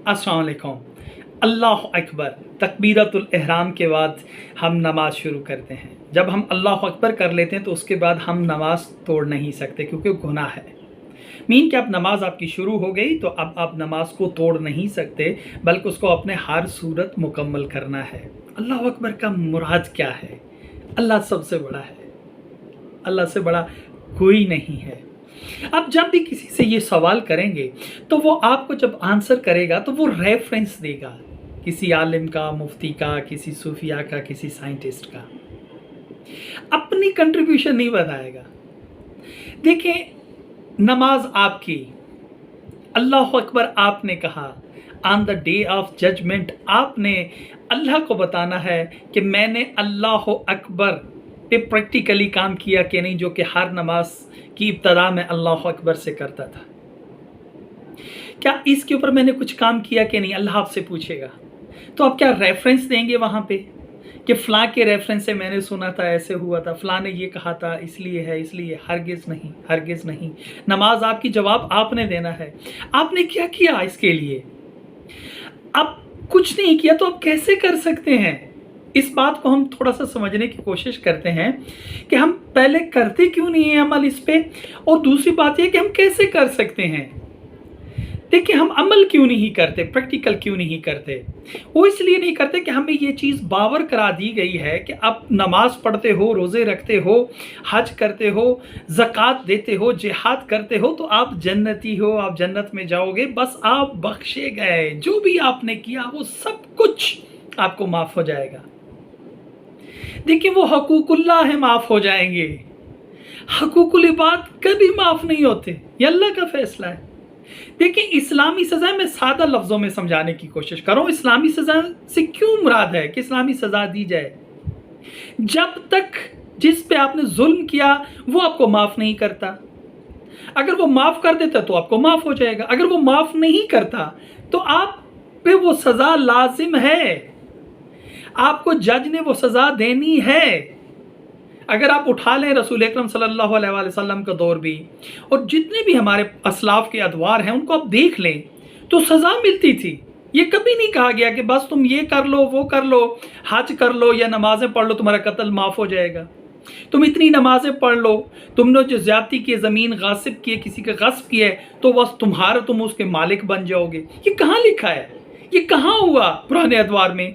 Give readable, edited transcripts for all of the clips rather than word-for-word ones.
अस्सलाम वालेकुम। अल्लाह अकबर तकबीरतुल इहराम के बाद हम नमाज़ शुरू करते हैं। जब हम अल्लाह अकबर कर लेते हैं तो उसके बाद हम नमाज़ तोड़ नहीं सकते क्योंकि गुनाह है। मीन कि अब नमाज आपकी शुरू हो गई तो अब आप नमाज को तोड़ नहीं सकते, बल्कि उसको अपने हर सूरत मुकम्मल करना है। अल्लाह अकबर का मुराद क्या है? अल्लाह सबसे बड़ा है, अल्लाह से बड़ा कोई नहीं है। अब जब भी किसी से ये सवाल करेंगे तो वो आपको जब आंसर करेगा तो वो रेफरेंस देगा किसी आलिम का, मुफ्ती का, किसी सूफिया का, किसी साइंटिस्ट का, अपनी कंट्रीब्यूशन नहीं बताएगा। देखें, नमाज आपकी, अल्लाह अकबर आपने कहा, on the day of judgement आपने अल्लाह को बताना है कि मैंने अल्लाह अकबर पे प्रैक्टिकली काम किया कि नहीं, जो कि हर नमाज की इब्तदा में अल्लाह अकबर से करता था। क्या इसके ऊपर मैंने कुछ काम किया कि नहीं, अल्लाह आपसे पूछेगा। तो आप क्या रेफरेंस देंगे वहाँ पे कि फ़लाँ के रेफरेंस से मैंने सुना था, ऐसे हुआ था, फ़लाँ ने ये कहा था, इसलिए है, इसलिए? हरगिज़ नहीं, हरगिज़ नहीं। नमाज आपकी, जवाब आपने देना है। आपने क्या किया इसके लिए? आप कुछ नहीं किया तो आप कैसे कर सकते हैं? इस बात को हम थोड़ा सा समझने की कोशिश करते हैं कि हम पहले करते क्यों नहीं हैं अमल इस पे, और दूसरी बात यह कि हम कैसे कर सकते हैं। देखिए, हम अमल क्यों नहीं करते, प्रैक्टिकल क्यों नहीं करते? वो इसलिए नहीं करते कि हमें ये चीज़ बावर करा दी गई है कि आप नमाज पढ़ते हो, रोज़े रखते हो, हज करते हो, ज़कात देते हो, जिहाद करते हो तो आप जन्नती हो, आप जन्नत में जाओगे, बस आप बख्शे गए। जो भी आपने किया वो सब कुछ आपको माफ़ हो जाएगा। देखिए, वो हकूकुल्लाह है, माफ़ हो जाएंगे। हकूकुल इबाद कभी माफ़ नहीं होते, ये अल्लाह का फैसला है। देखिए, इस्लामी सज़ा मैं सादा लफ्ज़ों में समझाने की कोशिश कर रहा हूँ। इस्लामी सज़ा से क्यों मुराद है कि इस्लामी सज़ा दी जाए? जब तक जिस पे आपने जुल्म किया वो आपको माफ़ नहीं करता, अगर वो माफ़ कर देता तो आपको माफ़ हो जाएगा। अगर वो माफ़ नहीं करता तो आप पे वो सज़ा लाजिम है, आपको जज ने वो सज़ा देनी है। अगर आप उठा लें रसूल अकरम सल्लल्लाहु अलैहि वसल्लम का दौर भी, और जितने भी हमारे असलाफ के अदवार हैं उनको आप देख लें तो सज़ा मिलती थी। ये कभी नहीं कहा गया कि बस तुम ये कर लो, वो कर लो, हज कर लो या नमाज़ें पढ़ लो, तुम्हारा कत्ल माफ़ हो जाएगा। तुम इतनी नमाज़ें पढ़ लो, तुमने जो ज़्यादती की, ज़मीन गासिब की है, किसी का गस्ब किया है, तो बस तुम उसके मालिक बन जाओगे। ये कहाँ लिखा है? ये कहाँ हुआ? पुराने अदवार में,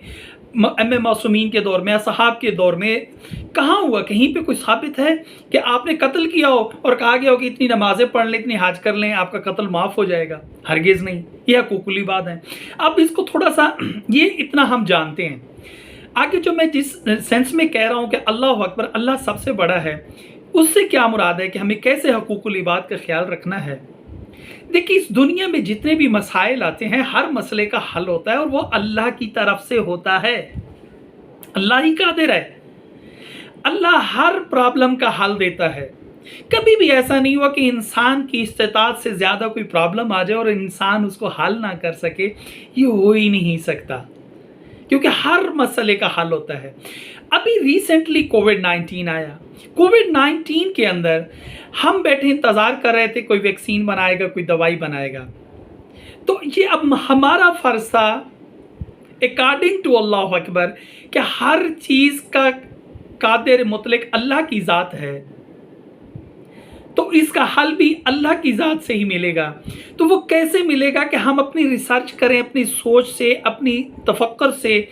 अम्मे मासूमीन के दौर में, असहाब के दौर में कहाँ हुआ? कहीं पे कोई साबित है कि आपने कत्ल किया हो और कहा गया हो कि इतनी नमाज़ें पढ़ लें, इतनी हज कर लें, आपका कत्ल माफ़ हो जाएगा? हरगिज़ नहीं। यह हकूकुली बात है। अब इसको थोड़ा सा, ये इतना हम जानते हैं। आगे जो मैं जिस सेंस में कह रहा हूँ कि अल्लाह अकबर, अल्लाह सबसे बड़ा है, उससे क्या मुराद है कि हमें कैसे हकूकुल इबाद का ख्याल रखना है। देखिए, इस दुनिया में जितने भी मसाइल आते हैं, हर मसले का हल होता है और वो अल्लाह की तरफ से होता है। अल्लाह ही कादिर है, अल्लाह हर प्रॉब्लम का हल देता है। कभी भी ऐसा नहीं हुआ कि इंसान की इस्तेताअत से ज़्यादा कोई प्रॉब्लम आ जाए और इंसान उसको हल ना कर सके। ये हो ही नहीं सकता, क्योंकि हर मसले का हल होता है। अभी रिसेंटली कोविड-19 आया। कोविड-19 के अंदर हम बैठे इंतज़ार कर रहे थे, कोई वैक्सीन बनाएगा, कोई दवाई बनाएगा। तो ये अब हमारा फ़र्ज़ था, अकॉर्डिंग टू अल्लाह अकबर, कि हर चीज़ का कादिर मुतलक अल्लाह की ज़ात है, तो इसका हल भी अल्लाह की ज़ात से ही मिलेगा। तो वो कैसे मिलेगा कि हम अपनी रिसर्च करें, अपनी सोच से, अपनी तफक्कुर से,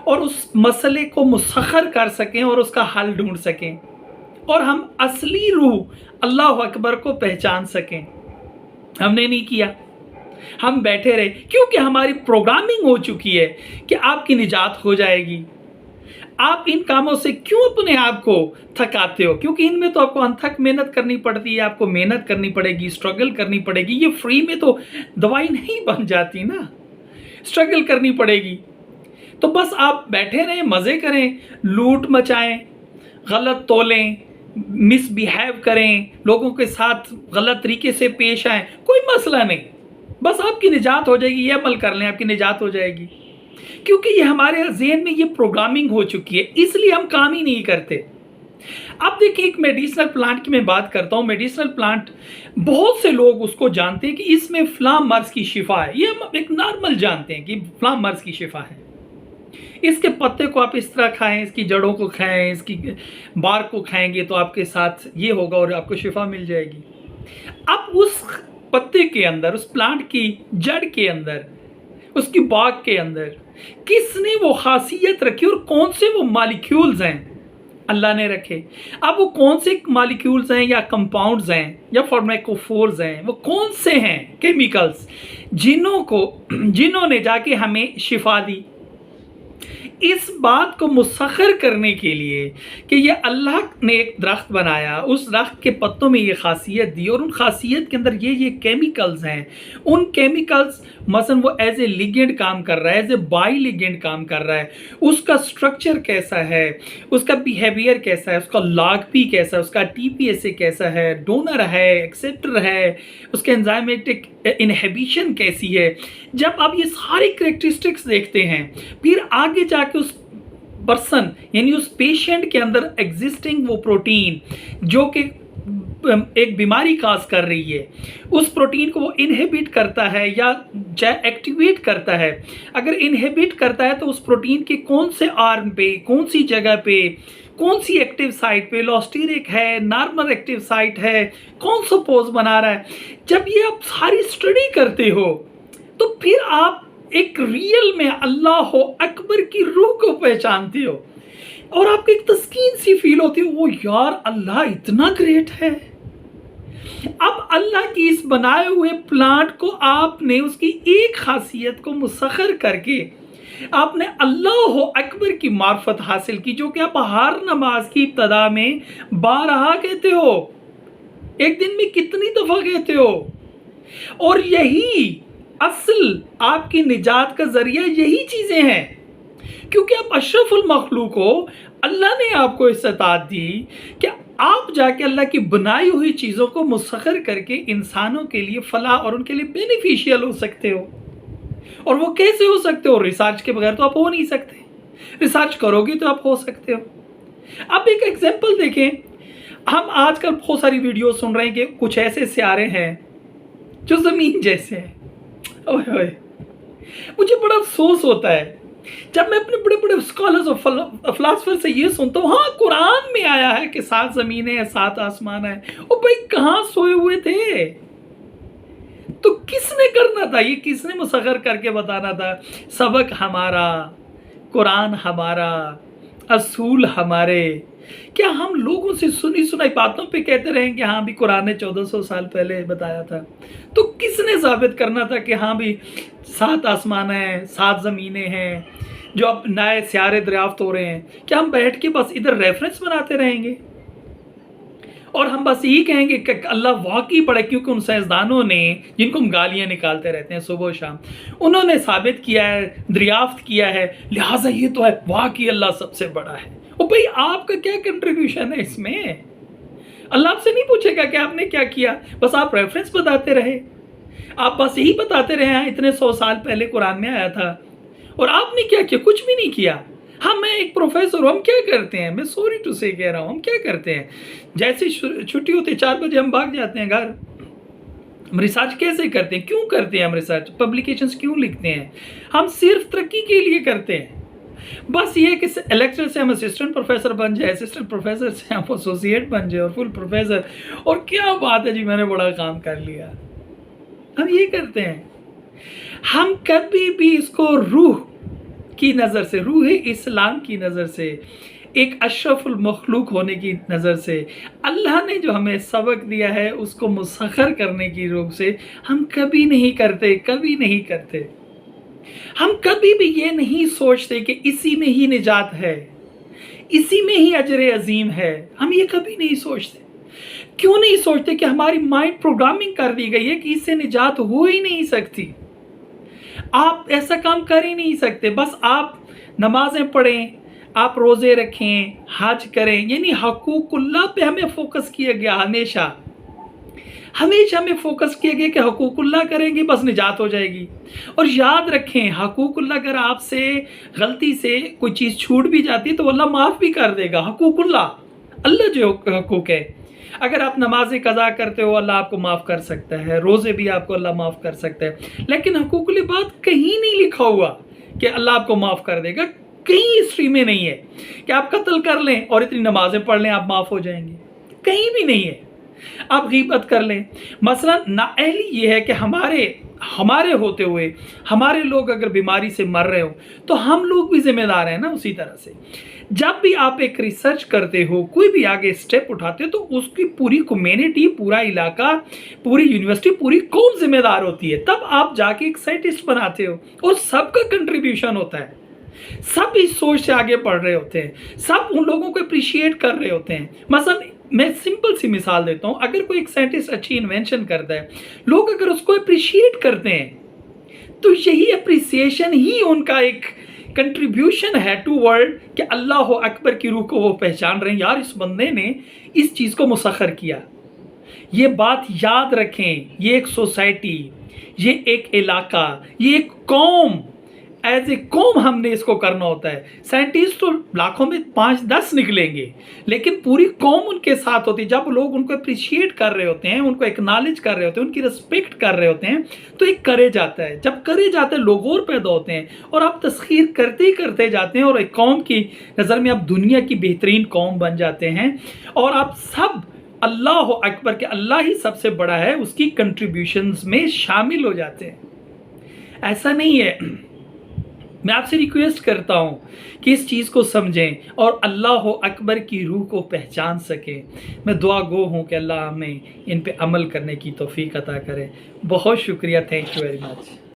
और उस मसले को मुसख्खर कर सकें और उसका हल ढूंढ सकें, और हम असली रूह अल्लाह अकबर को पहचान सकें। हमने नहीं किया, हम बैठे रहे, क्योंकि हमारी प्रोग्रामिंग हो चुकी है कि आपकी निजात हो जाएगी। आप इन कामों से क्यों अपने आप को थकाते हो? क्योंकि इनमें तो आपको अनथक मेहनत करनी पड़ती है, आपको मेहनत करनी पड़ेगी, स्ट्रगल करनी पड़ेगी। ये फ्री में तो दवाई नहीं बन जाती ना, स्ट्रगल करनी पड़ेगी। तो बस आप बैठे रहें, मज़े करें, लूट मचाएं, गलत तोलें, मिसबिहेव करें, लोगों के साथ गलत तरीके से पेश आएँ, कोई मसला नहीं, बस आपकी निजात हो जाएगी। ये अमल कर लें, आपकी निजात हो जाएगी। क्योंकि ये हमारे ज़हन में ये प्रोग्रामिंग हो चुकी है, इसलिए हम काम ही नहीं करते। अब देखिए एक मेडिसिनल प्लांट की मैं बात करता हूँ। मेडिसिनल प्लांट बहुत से लोग उसको जानते हैं कि इसमें फलां मर्ज की शिफा है, ये हम एक नॉर्मल जानते हैं कि फलां मर्ज की शिफा है। इसके पत्ते को आप इस तरह खाएं, इसकी जड़ों को खाएं, इसकी बार्क को खाएंगे तो आपके साथ ये होगा और आपको शिफा मिल जाएगी। अब उस पत्ते के अंदर, उस प्लांट की जड़ के अंदर, उसकी बाग के अंदर किसने वो खासियत रखी और कौन से वो मॉलिक्यूल्स हैं अल्लाह ने रखे। अब वो कौन से मॉलिक्यूल्स हैं या कंपाउंड्स हैं या फार्माकोफोर्स हैं, वो कौन से हैं केमिकल्स जिन्होंने जाके हमें शिफा दी। इस बात को मुसख्खर करने के लिए कि ये अल्लाह ने एक दरख्त बनाया, उस दरख्त के पत्तों में ये खासियत दी और उन खासियत के अंदर ये केमिकल्स हैं। उन केमिकल्स मसलन वो एज ए लिगेंड काम कर रहा है, एज ए बाई लिगेंड काम कर रहा है, उसका स्ट्रक्चर कैसा है, उसका बिहेवियर कैसा है, उसका लॉग पी कैसा है, उसका TPSA कैसा है, डोनर है, एक्सेप्टर है, उसके एंजाइमेटिक इनहिबिशन कैसी है। जब आप ये सारी कैरेक्टरिस्टिक्स देखते हैं, फिर आगे जाके उस पर्सन यानी उस पेशेंट के अंदर एग्जिस्टिंग वो प्रोटीन जो कि एक बीमारी काज कर रही है, उस प्रोटीन को वो इनहिबिट करता है या चाहे एक्टिवेट करता है। अगर इनहिबिट करता है तो उस प्रोटीन के कौन से आर्म पे, कौन सी जगह पे, कौन सी एक्टिव साइट पे, लोस्टिरिक है, नॉर्मल एक्टिव साइट है, कौन सा पोज बना रहा है। जब ये आप सारी स्टडी करते हो तो फिर आप एक रियल में अल्लाह अकबर की रूह को पहचानते हो और आपको एक तस्कीन सी फील होती है, वो यार अल्लाह इतना ग्रेट है। अब अल्लाह की इस बनाए हुए प्लांट को आपने उसकी एक खासियत को मुसख्खर करके आपने अल्लाह अकबर की मार्फत हासिल की, जो कि आप हर नमाज की इब्तदा में बारहा कहते हो, एक दिन में कितनी दफा कहते हो। और यही असल आपकी निजात का जरिया यही चीजें हैं, क्योंकि आप अशरफुल मखलूक हो। अल्लाह ने आपको इस्तात दी कि आप जाके अल्लाह की बनाई हुई चीज़ों को मुसख्खर करके इंसानों के लिए फलाह और उनके लिए बेनिफिशियल हो सकते हो। और वो कैसे हो सकते हो? रिसर्च के बगैर तो आप हो नहीं सकते, रिसर्च करोगे तो आप हो सकते हो। अब एक एग्जांपल देखें, हम आजकल बहुत सारी वीडियो सुन रहे हैं कि कुछ ऐसे सियारे हैं जो ज़मीन जैसे हैं। ओए ओए, मुझे बड़ा अफसोस होता है जब मैं अपने बड़े बड़े स्कॉलर्स और फिलासफर से ये सुनता हूँ, हाँ कुरान में आया है कि 7 ज़मीनें हैं, 7 आसमान है। ओ भाई, कहाँ सोए हुए थे? तो किसने करना था ये? किसने मुसख्खर करके बताना था? सबक हमारा, कुरान हमारा, असूल हमारे। क्या हम लोगों से सुनी सुनाई बातों पे कहते रहें कि हाँ भी कुरान ने 1400 साल पहले बताया था? तो किसने साबित करना था कि हाँ भी 7 आसमान हैं, 7 ज़मीनें हैं, जो अब नए सियारे दरियाफ्त हो रहे हैं? क्या हम बैठ के बस इधर रेफरेंस बनाते रहेंगे और हम बस यही कहेंगे कि अल्लाह वाकई बड़ा? क्योंकि उन साइंसदानों ने, जिनको हम गालियाँ निकालते रहते हैं सुबह शाम, उन्होंने साबित किया है, दरियाफ्त किया है, लिहाजा ये तो है वाकई अल्लाह सबसे बड़ा है। ओ भाई, आपका क्या कंट्रीब्यूशन है इसमें? अल्लाह आपसे नहीं पूछेगा कि आपने क्या किया, बस आप रेफरेंस बताते रहे, आप बस यही बताते रहे हैं इतने 100 साल पहले कुरान में आया था। और आपने क्या किया? कुछ भी नहीं किया। हाँ, मैं एक प्रोफेसर हूँ, हम क्या करते हैं, मैं सॉरी टू से कह रहा हूँ, हम क्या करते हैं, जैसे छुट्टी होती 4 बजे हम भाग जाते हैं घर। हम रिसर्च कैसे करते हैं? क्यों करते हैं हम रिसर्च? पब्लिकेशंस क्यों लिखते हैं? हम सिर्फ तरक्की के लिए करते हैं। बस ये कि लेक्चर से हम असिस्टेंट प्रोफेसर बन जाए, असिस्टेंट प्रोफेसर से हम एसोसिएट बन जाए और फुल प्रोफेसर, और क्या बात है जी, मैंने बड़ा काम कर लिया। हम ये करते हैं। हम कभी भी इसको रूह की नज़र से, रूह इस्लाम की नज़र से, एक अशरफुल मखलूक होने की नज़र से, अल्लाह ने जो हमें सबक दिया है उसको मुसख्खर करने की रूह से हम कभी नहीं करते, कभी नहीं करते। हम कभी भी ये नहीं सोचते कि इसी में ही निजात है, इसी में ही अजर अजीम है। हम ये कभी नहीं सोचते। क्यों नहीं सोचते? कि हमारी माइंड प्रोग्रामिंग कर दी गई है कि इससे निजात हो ही नहीं सकती, आप ऐसा काम कर ही नहीं सकते। बस आप नमाजें पढ़ें, आप रोज़े रखें, हज करें, यानी हकूकुल्लाह पे हमें फोकस किया गया। हमेशा हमें फोकस किया गया कि हकूकुल्लाह करेंगे बस निजात हो जाएगी। और याद रखें, हकूकुल्लाह अगर आपसे गलती से कोई चीज़ छूट भी जाती है तो अल्लाह माफ़ भी कर देगा। हकूकुल्लाह اللہ جو حقوق ہے، اگر آپ نمازیں قضا کرتے ہو اللہ آپ کو معاف کر سکتا ہے، روزے بھی آپ کو اللہ معاف کر سکتا ہے، لیکن حقوق العباد کہیں نہیں لکھا ہوا کہ اللہ آپ کو معاف کر دے گا، کہیں ہسٹری میں نہیں ہے کہ آپ قتل کر لیں اور اتنی نمازیں پڑھ لیں آپ معاف ہو جائیں گے، کہیں بھی نہیں ہے۔ آپ غیبت کر لیں، مثلا نااہلی یہ ہے کہ ہمارے ہوتے ہوئے ہمارے لوگ اگر بیماری سے مر رہے ہوں تو ہم لوگ بھی ذمہ دار ہیں نا۔ اسی طرح سے جب بھی آپ ایک ریسرچ کرتے ہو، کوئی بھی آگے سٹیپ اٹھاتے ہو، تو اس کی پوری کمیونٹی، پورا علاقہ، پوری یونیورسٹی، پوری قوم ذمہ دار ہوتی ہے، تب آپ جا کے ایک سائنٹسٹ بناتے ہو اور سب کا کنٹریبیوشن ہوتا ہے، سب اس سوچ سے آگے بڑھ رہے ہوتے ہیں، سب ان لوگوں کو اپریشیٹ کر رہے ہوتے ہیں۔ مثلا میں سمپل سی مثال دیتا ہوں، اگر کوئی ایک سائنٹسٹ اچھی انوینشن کرتا ہے، لوگ اگر اس کو اپریشیٹ کرتے ہیں تو یہی اپریسیشن ہی ان کا ایک کنٹریبیوشن ہے ٹو ورلڈ، کہ اللہ اکبر کی روح کو وہ پہچان رہے ہیں، یار اس بندے نے اس چیز کو مسخر کیا۔ یہ بات یاد رکھیں، یہ ایک سوسائٹی، یہ ایک علاقہ، یہ ایک قوم، ایز اے قوم ہم نے اس کو کرنا ہوتا ہے۔ سائنٹسٹ تو لاکھوں میں 5-10 نکلیں گے، لیکن پوری قوم ان کے ساتھ ہوتی ہے۔ جب لوگ ان کو اپریشیٹ کر رہے ہوتے ہیں، ان کو ایکنالج کر رہے ہوتے ہیں، ان کی رسپیکٹ کر رہے ہوتے ہیں، تو ایک کریج آتا ہے۔ جب کریج آتا ہے لوگ اور پیدا ہوتے ہیں، اور آپ تسخیر کرتے ہی کرتے جاتے ہیں، اور ایک قوم کی نظر میں آپ دنیا کی بہترین قوم بن جاتے ہیں، اور آپ سب اللہ اکبر کہ اللہ ہی سب سے بڑا ہے اس کی کنٹریبیوشنز میں شامل ہو جاتے ہیں۔ ایسا نہیں ہے۔ میں آپ سے ریکویسٹ کرتا ہوں کہ اس چیز کو سمجھیں اور اللہ اکبر کی روح کو پہچان سکیں۔ میں دعا گو ہوں کہ اللہ ہمیں ان پہ عمل کرنے کی توفیق عطا کرے۔ بہت شکریہ، تھینک یو ویری مچ۔